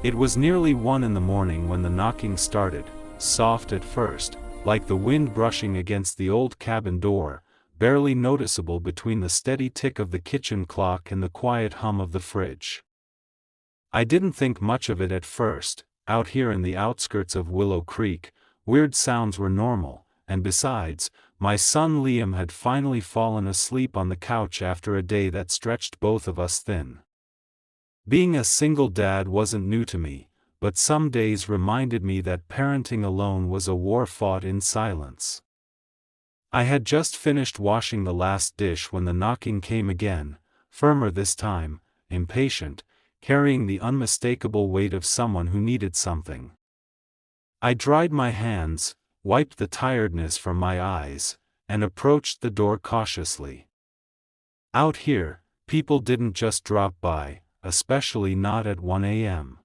It was nearly 1 in the morning when the knocking started, soft at first, like the wind brushing against the old cabin door, barely noticeable between the steady tick of the kitchen clock and the quiet hum of the fridge. I didn't think much of it at first. Out here in the outskirts of Willow Creek, weird sounds were normal, and besides, my son Liam had finally fallen asleep on the couch after a day that stretched both of us thin. Being a single dad wasn't new to me, but some days reminded me that parenting alone was a war fought in silence. I had just finished washing the last dish when the knocking came again, firmer this time, impatient, carrying the unmistakable weight of someone who needed something. I dried my hands, wiped the tiredness from my eyes, and approached the door cautiously. Out here, people didn't just drop by, especially not at 1 a.m.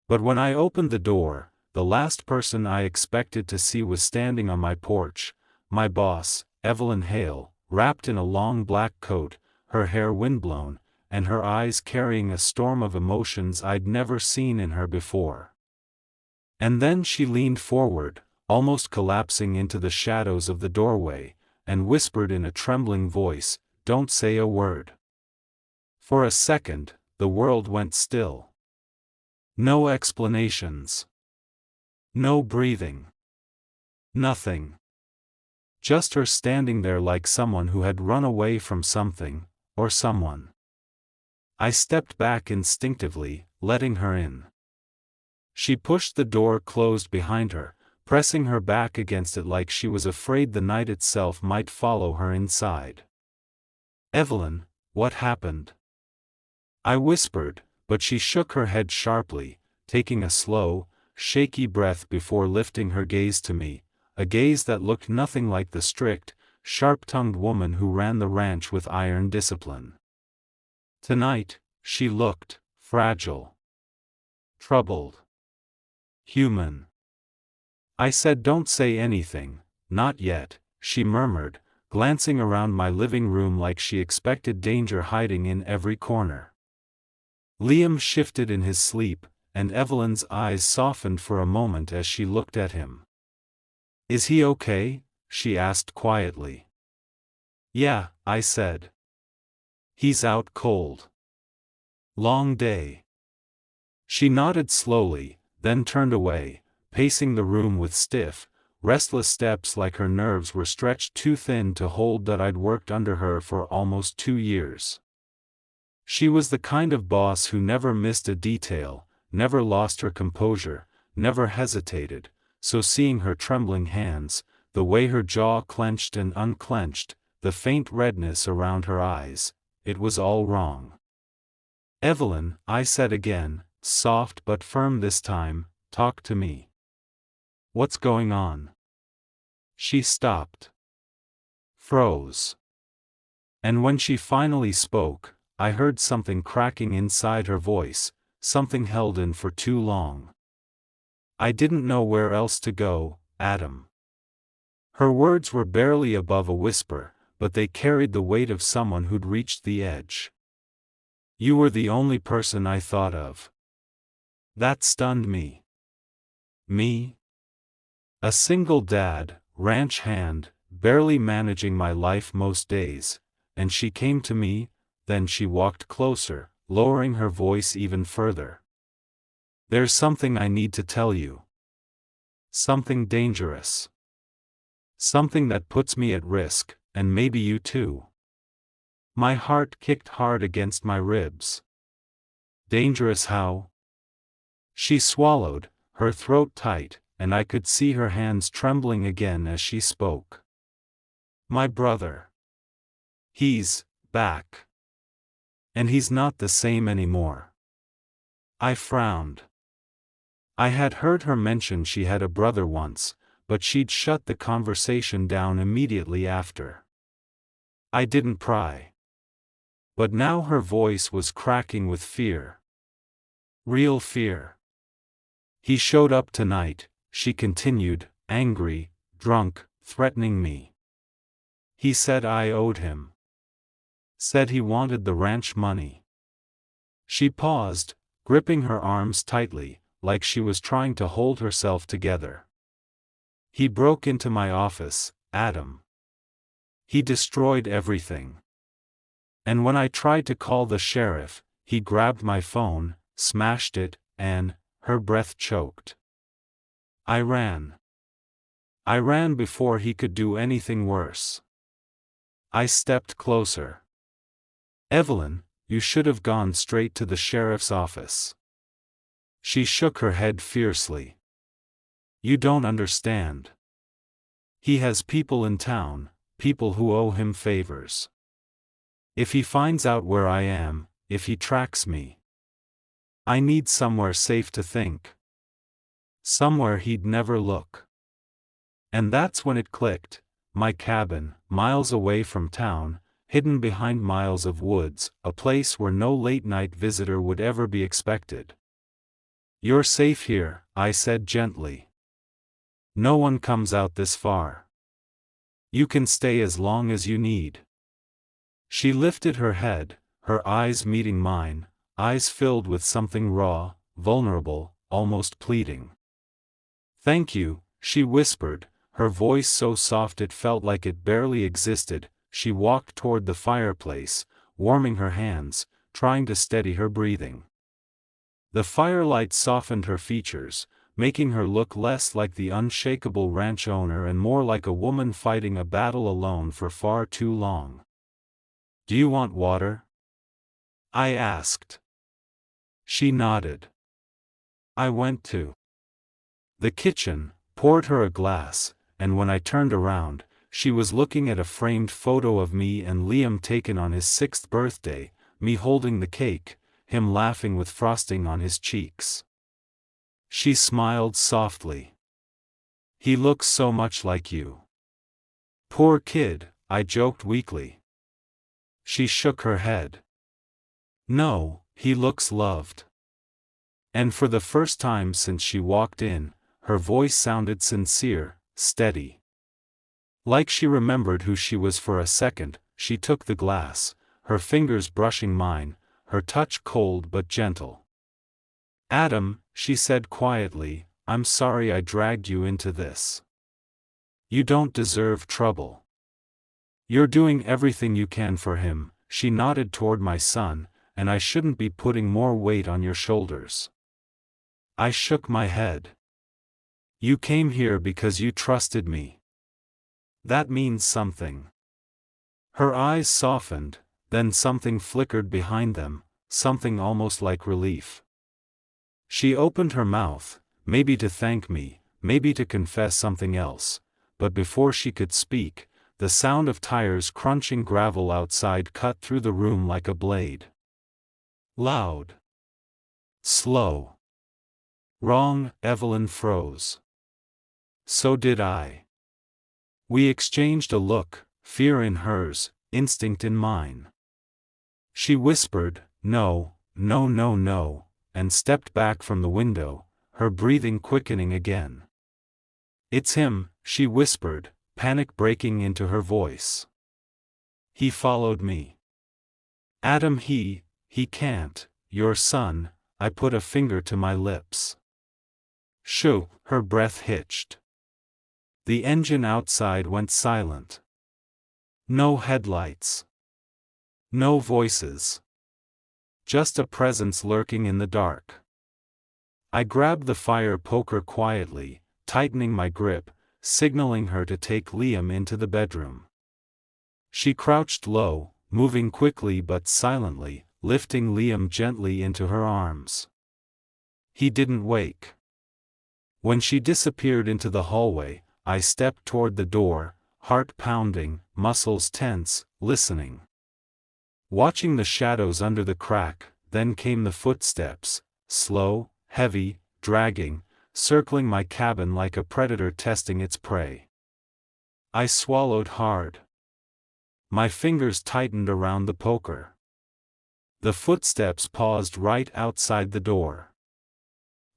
But when I opened the door, the last person I expected to see was standing on my porch, my boss, Evelyn Hale, wrapped in a long black coat, her hair windblown, and her eyes carrying a storm of emotions I'd never seen in her before. And then she leaned forward, almost collapsing into the shadows of the doorway, and whispered in a trembling voice, "Don't say a word." For a second, the world went still. No explanations. No breathing. Nothing. Just her standing there like someone who had run away from something, or someone. I stepped back instinctively, letting her in. She pushed the door closed behind her, pressing her back against it like she was afraid the night itself might follow her inside. "Evelyn, what happened?" I whispered, but she shook her head sharply, taking a slow, shaky breath before lifting her gaze to me, a gaze that looked nothing like the strict, sharp-tongued woman who ran the ranch with iron discipline. Tonight, she looked fragile, troubled, human. I said, "Don't say anything, not yet," she murmured, glancing around my living room like she expected danger hiding in every corner. Liam shifted in his sleep, and Evelyn's eyes softened for a moment as she looked at him. "Is he okay?" she asked quietly. "Yeah," I said. "He's out cold. Long day." She nodded slowly, then turned away, pacing the room with stiff, restless steps like her nerves were stretched too thin to hold that I'd worked under her for almost 2 years. She was the kind of boss who never missed a detail, never lost her composure, never hesitated, so seeing her trembling hands, the way her jaw clenched and unclenched, the faint redness around her eyes, it was all wrong. "Evelyn," I said again, soft but firm this time, "talk to me. What's going on?" She stopped. Froze. And when she finally spoke, I heard something cracking inside her voice, something held in for too long. "I didn't know where else to go, Adam." Her words were barely above a whisper, but they carried the weight of someone who'd reached the edge. "You were the only person I thought of." That stunned me. Me? A single dad, ranch hand, barely managing my life most days, and she came to me, then she walked closer, lowering her voice even further. "There's something I need to tell you. Something dangerous. Something that puts me at risk, and maybe you too." My heart kicked hard against my ribs. "Dangerous how?" She swallowed, her throat tight, and I could see her hands trembling again as she spoke. "My brother. He's back. And he's not the same anymore." I frowned. I had heard her mention she had a brother once, but she'd shut the conversation down immediately after. I didn't pry. But now her voice was cracking with fear. Real fear. "He showed up tonight," she continued, angry, drunk, threatening me. "He said I owed him. Said he wanted the ranch money." She paused, gripping her arms tightly, like she was trying to hold herself together. "He broke into my office, Adam. He destroyed everything. And when I tried to call the sheriff, he grabbed my phone, smashed it, and," her breath choked. "I ran. I ran before he could do anything worse." I stepped closer. "Evelyn, you should have gone straight to the sheriff's office." She shook her head fiercely. "You don't understand. He has people in town, people who owe him favors. If he finds out where I am, if he tracks me, I need somewhere safe to think. Somewhere he'd never look." And that's when it clicked. My cabin, miles away from town, hidden behind miles of woods, a place where no late-night visitor would ever be expected. "You're safe here," I said gently. "No one comes out this far. You can stay as long as you need." She lifted her head, her eyes meeting mine, eyes filled with something raw, vulnerable, almost pleading. "Thank you," she whispered, her voice so soft it felt like it barely existed. She walked toward the fireplace, warming her hands, trying to steady her breathing. The firelight softened her features, making her look less like the unshakable ranch owner and more like a woman fighting a battle alone for far too long. "Do you want water?" I asked. She nodded. I went to the kitchen, poured her a glass, and when I turned around, she was looking at a framed photo of me and Liam taken on his 6th birthday, me holding the cake, him laughing with frosting on his cheeks. She smiled softly. "He looks so much like you." "Poor kid," I joked weakly. She shook her head. "No, he looks loved." And for the first time since she walked in, her voice sounded sincere, steady. Like she remembered who she was. For a second, she took the glass, her fingers brushing mine, her touch cold but gentle. "Adam," she said quietly, "I'm sorry I dragged you into this. You don't deserve trouble. You're doing everything you can for him." She nodded toward my son, "and I shouldn't be putting more weight on your shoulders." I shook my head. "You came here because you trusted me. That means something." Her eyes softened, then something flickered behind them, something almost like relief. She opened her mouth, maybe to thank me, maybe to confess something else, but before she could speak, the sound of tires crunching gravel outside cut through the room like a blade. Loud. Slow. Wrong. Evelyn froze. So did I. We exchanged a look, fear in hers, instinct in mine. She whispered, "No, no, no, no," and stepped back from the window, her breathing quickening again. "It's him," she whispered, panic breaking into her voice. "He followed me. Adam, he can't, your son." I put a finger to my lips. Shoo, her breath hitched. The engine outside went silent. No headlights. No voices. Just a presence lurking in the dark. I grabbed the fire poker quietly, tightening my grip, signaling her to take Liam into the bedroom. She crouched low, moving quickly but silently, lifting Liam gently into her arms. He didn't wake. When she disappeared into the hallway, I stepped toward the door, heart pounding, muscles tense, listening. Watching the shadows under the crack, then came the footsteps, slow, heavy, dragging, circling my cabin like a predator testing its prey. I swallowed hard. My fingers tightened around the poker. The footsteps paused right outside the door.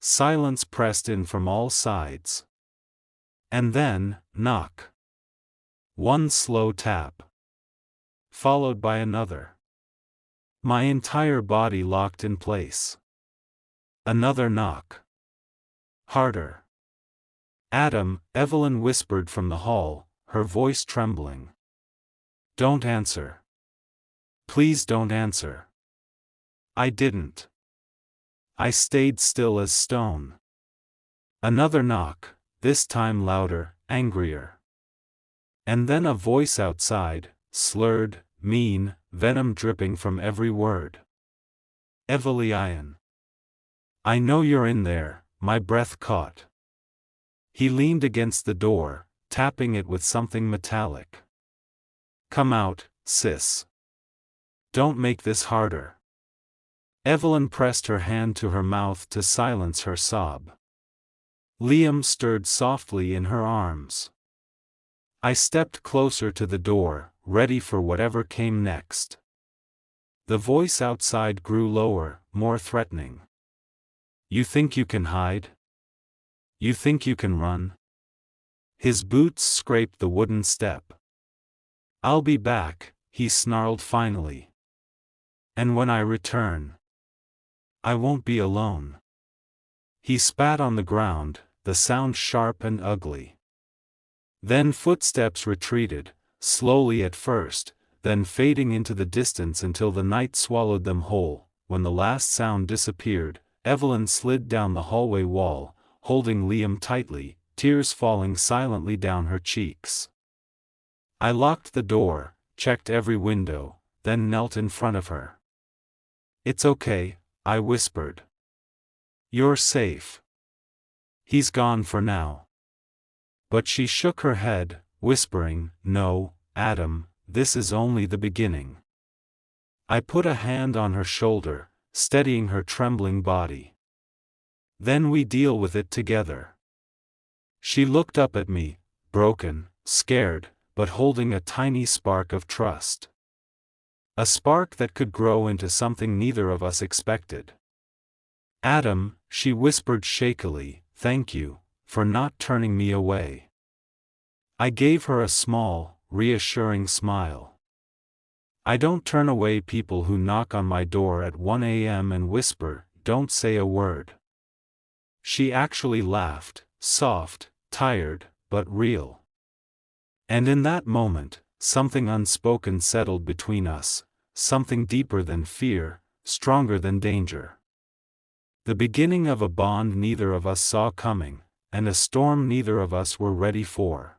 Silence pressed in from all sides. And then, knock. One slow tap. Followed by another. My entire body locked in place. Another knock. Harder. Adam, Evelyn whispered from the hall, her voice trembling. Don't answer. Please don't answer. I didn't. I stayed still as stone. Another knock, this time louder, angrier. And then a voice outside, slurred, mean, venom dripping from every word. Evelyn. I know you're in there, my breath caught. He leaned against the door, tapping it with something metallic. Come out, sis. Don't make this harder. Evelyn pressed her hand to her mouth to silence her sob. Liam stirred softly in her arms. I stepped closer to the door, ready for whatever came next. The voice outside grew lower, more threatening. You think you can hide? You think you can run? His boots scraped the wooden step. I'll be back, he snarled finally. And when I return, I won't be alone. He spat on the ground, the sound sharp and ugly. Then footsteps retreated, slowly at first, then fading into the distance until the night swallowed them whole. When the last sound disappeared, Evelyn slid down the hallway wall, holding Liam tightly, tears falling silently down her cheeks. I locked the door, checked every window, then knelt in front of her. It's okay, I whispered. You're safe. He's gone for now. But she shook her head, whispering, No, Adam, this is only the beginning. I put a hand on her shoulder, steadying her trembling body. Then we deal with it together. She looked up at me, broken, scared, but holding a tiny spark of trust. A spark that could grow into something neither of us expected. Adam, she whispered shakily, thank you, for not turning me away. I gave her a small, reassuring smile. I don't turn away people who knock on my door at 1 a.m. and whisper, don't say a word. She actually laughed, soft, tired, but real. And in that moment, something unspoken settled between us, something deeper than fear, stronger than danger. The beginning of a bond neither of us saw coming, and a storm neither of us were ready for.